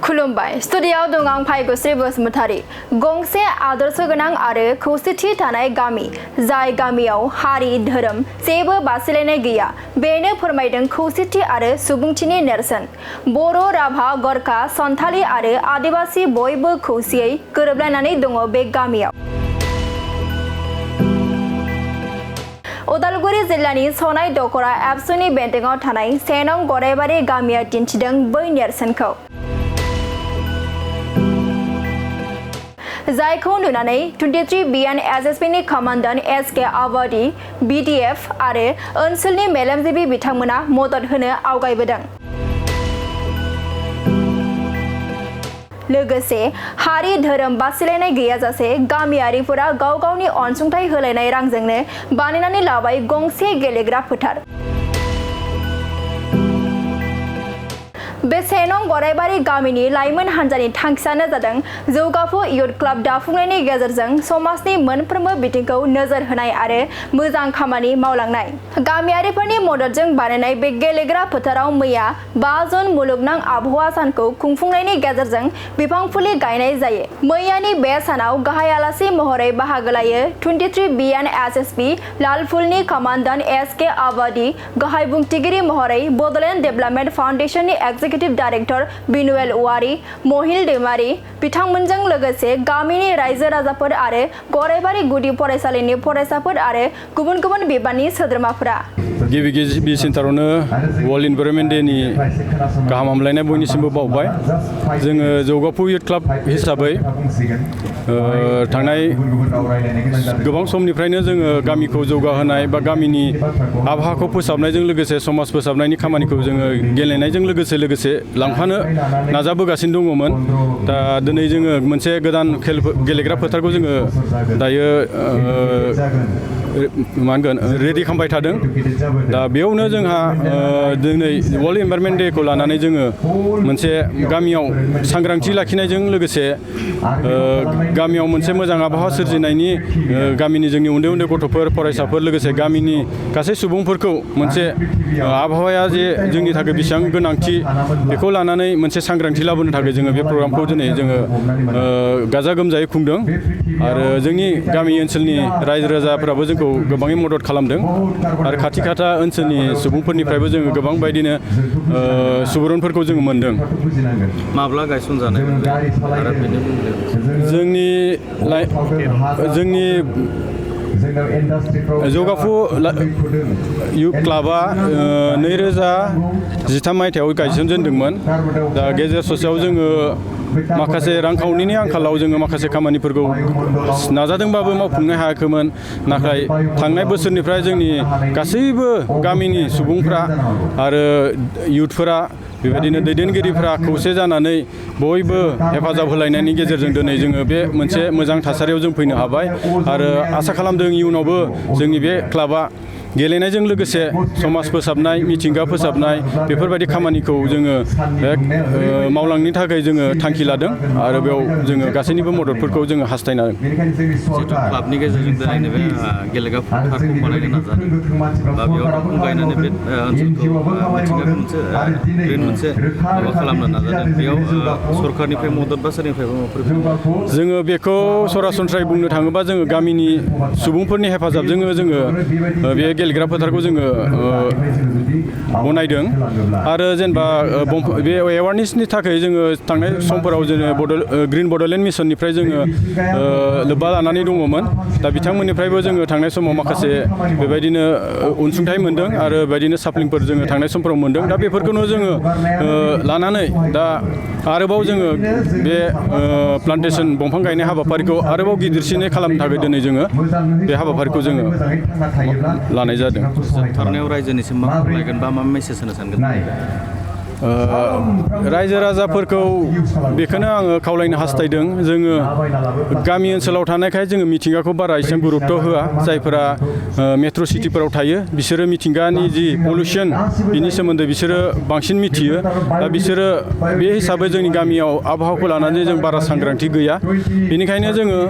खुलुमबाय स्टुडियाव दं आं फाइगुस्रि बसुमतारी गंसे आदर्श गोनां आरो खौसेथि थानाय गामि जाय गामियाव हारि धोरोम जेबो बासिलायनाय गैया बेनो फोरमायदों खौसेथि आरो सुबुंथिनि नेरसोन बर' राभा गरखा सान्थालि आरो आदिवासि बयबो खौसेयै गोरोबलायनानै दङ बे गामियाव उदालगुरि जिल्लानि सनाय दखरा एबसुनि बेन्दोङाव थानाय सेनं गरायबारि गामिया दिन्थिदों बै नेरसोनखौ जायखौ नुनानै 23 बिएन एसएसपीनि कमान्डान्ट एसके आवादी बीडीएफ आरो ओनसोलनि मेलेमजिबि बिथांमोना मदद होनो आवगायबोदों लोगोसे हारि धोरोम बासिलायनाय गैयाजासे गामियारिफोरा गाव गावनि अनसुंथाइ होलायनाय रांजोंनो बानायनानै लाबाय गंसे गेलेग्रा फोथार बे सेनं गरायबारि गामिनि लाइमोन हान्जानि थांखियानो जादों जौगाफु युथ क्लाब दाफुंनायनि गेजेरजों समाजनि मोनफ्रोमबो बिथिंखौ नोजोर होनाय आरो मोजां खामानि मावलांनाय गामियारिफोरनि मददजों बानायनाय बे गेलेग्रा फोथाराव मैया 5 जुन मुलुगनां आबहावा सानखौ खुंफुंनायनि गेजेरजों बिफां फुलि गायनाय जायो मैयानि बे सानाव गाहाय आलासि महरै बाहागो लायो 23 बिएन एसएसपी लालफुलनि कमान्डान्ट एसके आवादी गाहाय बुंथिगिरि महरै Bodoland development फाउन्डेसननि executive director बिनुएल Owary महिल दैमारी बिथांमोनजों लोगोसे गामिनि रायजो राजाफोर आरो गरायबारि गुदि फरायसालिनि फरायसाफोर आरो गुबुन गुबुन बिबाननि सोद्रोमाफोरा गिबि सेन्टारावनो वर्ल्ड इनभाइरनमेन्ट डेनि गाहाम हामलायनाय बयनिसिमबो बावबाय जोङो जौगाफु युथ क्लाब हिसाबै थांनाय गोबां समनिफ्रायनो जोङो गामिखौ जौगाहोनाय बा गामिनि आबहावाखौ फोसाबनायजों लोगोसे समाज फोसाबनायनि खामानिखौ जोङो गेलेनायजों लोगोसे लांफानो नाजाबोगासिनो दङमोन दा दिनै जोङो मोनसे गोदान गेलेग्रा फोथारखौ जोङो दायो मा होनगोन रेडि खालामबाय थादों दा बेयावनो जोंहा दिनै वर्ल्ड इनभाइरनमेन्ट डेखौ लानानै जोङो मोनसे गामियाव सांग्रांथि लाखिनायजों लोगोसे गामियाव मोनसे मोजां आबहावा सोरजिनायनि गामिनि जोंनि उन्दै उन्दै गथ'फोर फरायसाफोर लोगोसे गामिनि गासै सुबुंफोरखौ मोनसे आबहावाया जे जोंनि थाखाय बेसेबां गोनांथि बेखौ लानानै मोनसे सांग्रांथि लाबोनो थाखाय जोङो बे प्रग्रामखौ दिनै जोङो गाजा गोमजायै खुंदों आरो जोंनि गामि ओनसोलनि रायजो राजाफोराबो जोंखौ गोबाङै मदद खालामदों आरो खाथि खाथा ओनसोलनि सुबुंफोरनिफ्रायबो जोङो गोबां बायदिनो सुबुरुनफोरखौ जोङो मोनदों माब्ला गायसनजानाय जोंनि जौगाफु युथ क्लाबा 2013 मायथाइयाव गायसनजेनदोंमोन दा गेजेर ससेयाव जोङो माखासे रांखावरिनि आंखालाव जोङो माखासे खामानिफोरखौ नाजादोंबाबो मावफुंनो हायाखैमोन नाथाय थांनाय बोसोरनिफ्राय जोंनि गासैबो गामिनि सुबुंफ्रा आरो युथफोरा बेबायदिनो दैदेनगिरिफ्रा खौसे जानानै बयबो हेफाजाब होलायनायनि गेजेरजों दिनै जोङो बे मोनसे मोजां थासारियाव जों फैनो हाबाय आरो आसा खालामदों इयुनावबो जोंनि बे क्लाबा गेलेनायजों लोगोसे समाज फोसाबनाय मिथिंगा फोसाबनाय बेफोरबायदि खामानिखौ जोङो मावलांनो थाखाय जोङो थांखि लादों आरो बेयाव जोङो गासैनिबो मददफोरखौ जोङो हास्थायनानै जिहेतु क्लाबनि गेजेरजों दिनै नैबे गेलेग्रा फोथारखौ बानायनो नाजादों बा बेयाव दंफां गायनानै बे ओनसोलखौ मिथिंगाखौ मोनसे माबा खालामनो नाजादों बेयाव सरकारनिफ्राय मदद बा सोरनिफ्रायबो माबाफोर जोङो बेखौ सरासनस्रायै बुंनो थाङोबा जोङो गामिनि सुबुंफोरनि हेफाजाबजों जोङो बे गेलेग्रा फोथारखौ जोङो बनायदों आरो जेनेबा बे एवारनेसनि थाखाय जोङो थांनाय समफोराव जोङो ग्रिन बड'लेण्ड मिसननिफ्राय जोङो लोब्बा लानानै दङमोन दा बिथांमोननिफ्रायबो जोङो थांनाय समाव माखासे बेबायदिनो अनसुंथाइ मोनदों आरो बेबायदिनो साप्लिफोर जोङो थांनाय समफोराव मोनदों दा बेफोरखौनो जोङो लानानै दा आरोबाव जोङो बे प्लान्टेसन दंफां गायनाय हाबाफारिखौ आरोबाव गिदिरसिनै खालामनो थाखाय दिनै जोङो बे हाबाफारिखौ जोङो लानाय जादों जोबथारनायाव रायजोनिसिम मा खावलायगोन बा मा मेसेज होनो सानगोन रायजो राजाफोरखौ बेखौनो आङो खावलायनो हास्थायदों जोङो गामि ओनसोलाव थानायखाय जोङो मिथिंगाखौ बारा एसेबां गुरुत्व होआ जायफोरा मेट्र' सिटिफोराव थायो बिसोरो मिथिंगानि जि पलिउसन बिनि सोमोन्दै बिसोरो बांसिन मिथियो दा बिसोरो बे हिसाबै जोंनि गामियाव आबहावाखौ लानानै जों बारा सांग्रांथि गैया बेनिखायनो जोङो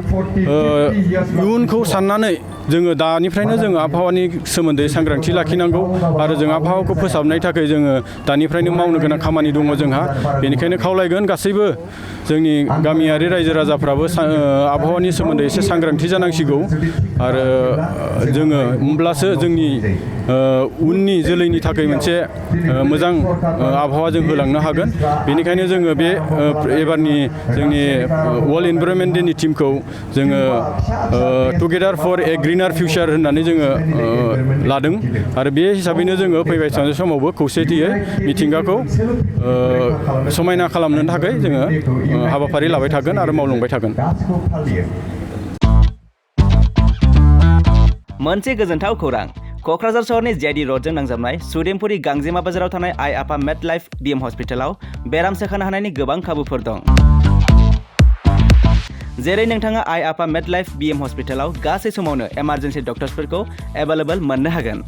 इयुनखौ साननानै जोङो दानिफ्रायनो जोङो आबहावानि सोमोन्दै सांग्रांथि लाखिनांगौ आरो जों आबहावाखौ फोसाबनायनि थाखाय जोङो दानिफ्रायनो मावनो गोनां खामानि दङ जोंहा बेनिखायनो खावलायगोन गासैबो जोंनि गामियारि रायजो राजाफ्राबो आबहावानि सोमोन्दै एसे सांग्रांथि जानांसिगौ आरो जोङो होमब्लासो जोंनि उननि जोलैनि थाखाय मोनसे मोजां आबहावा जों होलांनो हागोन बेनिखायनो जोङो बे एबारनि जोंनि वर्ल्ड इनभाइरनमेन्ट डेनि टिमखौ जोङो टुगेदार फर ए ग्रिनार फिउचार होननानै जोङो लादों आरो बे हिसाबैनो जोङो फैबाय थानाय समावबो खौसेथियै मिथिंगाखौ समायना खालामनो थाखाय जोङो हाबाफारि लाबाय थागोन आरो मावलांबाय थागोन। मोनसे गोजोनथाव खौरां क'क्राझार सहरनि जेडि रडजों नांजाबनाय सुदेमपुरि गांजेमा बाजाराव थानाय आइ आफा मेड लाइफ बिएम हस्पिटालाव बेराम सोखानो हानायनि गोबां खाबुफोर दं। जेरै नोंथाङा आइ आफा मेड लाइफ बिएम हस्पिटालाव गासै समावनो इमारजेन्सि डक्टर्सफोरखौ एभेलेबल मोननो हागोन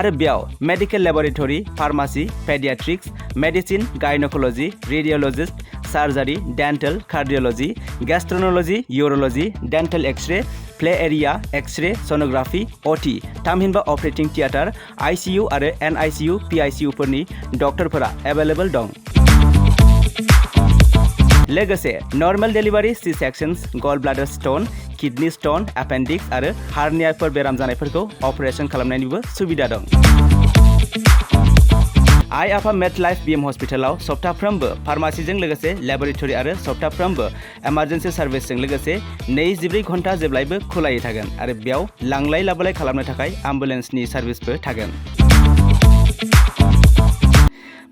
आरो बेयाव medical laboratory pharmacy paediatrics medicine gynaecology radiologist surgery dental cardiology gastroenterology urology dental x ray play area x ray sonography OT थामहिनबा ऑपरेटिंग थिएटर आईसीयू आरो एनआईसीयू पीआईसीयू फोरनि डक्टरफोरा एभेलेबल दं। लोगोसे normal delivery C sections gall bladder stone kidney stone appendix आरो हार्नियाफोर बेराम जानायफोरखौ अपारेशन खालामनायनिबो सुबिदा दं। आइ आफा मेड लाइफ बिएम हस्पिटालाव सप्ताफ्रोमबो फार्मासिजों लोगोसे लेबरेटरि आरो सप्ताफ्रोमबो इमारजेन्सि सार्भिसजों लोगोसे 24 घन्टा जेब्लायबो खुलायै थागोन आरो बेयाव लांलाय लाबोलाय खालामनो थाखाय एम्बुलेन्सनि सार्भिसबो थागोन।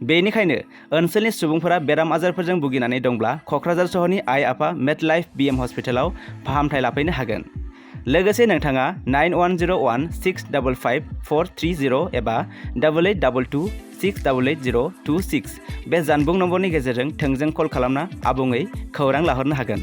बेनिखायनो ओनसोलनि सुबुंफोरा बेराम आजारफोरजों भुगिनानै दंब्ला क'क्राझार सहरनि आइ आफा मेड लाइफ बिएम हस्पिटालाव फाहामथाय लाफैनो हागोन। लोगोसे नोंथाङा 9101655430 एबा 8822688026 बे जानबुं नम्बरनि गेजेरजों थोंजों कल खालामना आबुङै खौरां लाहरनो हागोन।